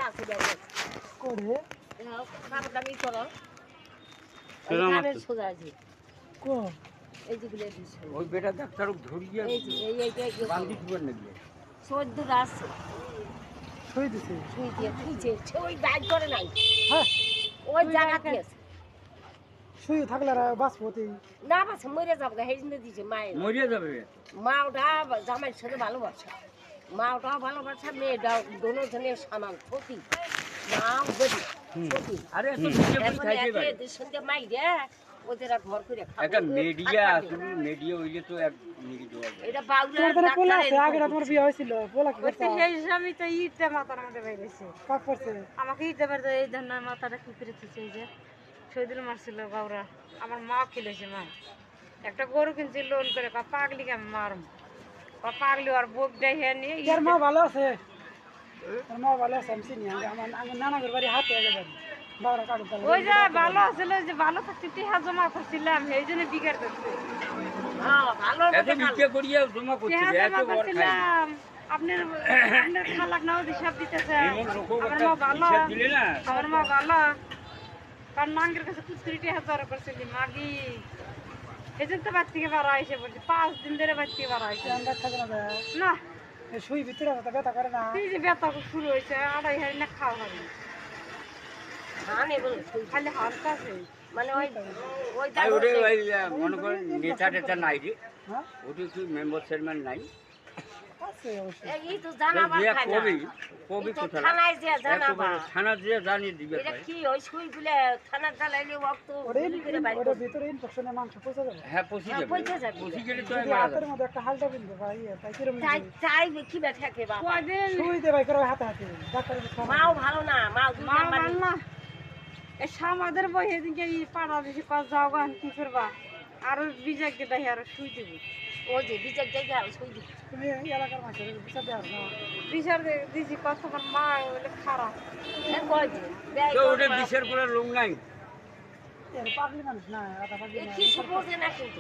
আছে দেখো করে খাবারটা করো সোজা আছে কো এই যেগুলো দিচ্ছে ওই বেটা ডাক্তারক ধরিয়ে এই যে এইটা বান্ধি দিবেন নাকি 14 আছে শুই দিছে সুই দিয়ে খুঁজে ওই বাইক করে নাই হ্যাঁ ওই জায়গাতে আছে শুই থাকলে আর বাঁচবতে না বাস মরে যাবো সেই জন্য দিছে মায়ের মরিয়া যাবে মা ওটা জামাইয়ের সাথে ভালোবাসা মা ওটাও ভালোবাসা মেয়েটাও দোনো জনের সমান ক্ষতি মাও গদি ক্ষতি আরে এত ভিডিও করে খাইতে পারে এদের সঙ্গে মাই রে ওদের আর ঘর করে খাবে একটা মিডিয়া আসলে মিডিয়া হইলে তো এক মিনিট দেওয়া যায় এটা বাউলা তোমার পোলা আছে আগে তোমার বিয়ে হয়েছিল পোলা কি করতে সেই স্বামী তো ইটটা মাথার মধ্যে বাইরেছে কাক করছে আমাকে ইটটা বেরোতে এই ধরনের মাথাটা কি করে থুছে এই যে শহীদুল মারছিল বাউরা আমার মা খেলেছে মা একটা গরু কিনছি লোন করে পাগলিকে আমি মারম পাগলি আর বুক দেয় নিয়ে তোর মা ভালো আছে তোর মা ভালো আছে আমি চিনি আমার নানাদের বাড়ি হাতে আগে বাড়ি বাবার কাটু ওই যে ভালো আছিল যে ভালো থাকতে টিহা জমা করছিলাম এই জন্য বিঘার করছে হ্যাঁ ভালো এত ভিডিও করিয়া জমা করছে টিহা এত জমা বড় খাই করছিলাম আপনার আপনার খালাক নাও হিসাব দিতেছে এমন রকম আমার একটা মা ভালো হিসাব দিলে না আমার মা ভালো কারণ মাঙ্গের কাছে কুচকুরি টিহা জড়ো করছিলি মাগি এই জন্য তো বাড়ি থেকে বাড়া এসে পড়ছে 5 দিন ধরে বাড়ি থেকে বাড়া এসে আমরা থাকে না না শুই ভিতরে ব্যথা করে না এই যে ব্যথা শুরু হয়েছে আড়াই হাড়ি না খাওয়া হবে খানে বলে খালি হালকাছে মানে ওই ওই আর ওরে ওই মনে করেন নেতা টেতা নাই রে হ্যাঁ ওটি কি মেম্বার চেয়ারম্যান নাই আছে অবশ্যই এই তো জানাবা যে খায় না কবি কবি এই তো কোথায় থানায় যে জানাবা থানা দিয়ে জানিয়ে দিবে এটা কি ওই সুইগুলো থানার জ্বালাইলে অত ওরে গুলি করে বাইরে ওরে ভিতরে ইনফেকশনে মাংস পচে যাবে হ্যাঁ পৌঁছে হ্যাঁ, যাবে পৌঁছে যাবে। পৌঁছে গেলে তো যদি হাতের মধ্যে একটা হালটা বিন্দু ভাই তাই কিরম চাই চাই কি বে থাকে বাবা কদিন শুই দে ভাই করে হাতে হাতে ডাক্তারের মাও ভালো না মাও দুই মা নাম্বার মানলা এ সামাদের বই এদিকে এই পাড়া দিছে কত যাও গান কি করবা আরো বিজাক কে দাহি আরো শুই দিব ও যে বিচার জায়গা আর সুই দি তুমি এই এলাকার মানুষের বিচার দেওয়ার না বিচার দিছি কত মা বলে খারাপ হ্যাঁ কই যে দেয় তো ওটা বিশের করে লোক নাই এর পাগলি মানুষ না আটা পাগলি এই না কিছু বোঝে না কিন্তু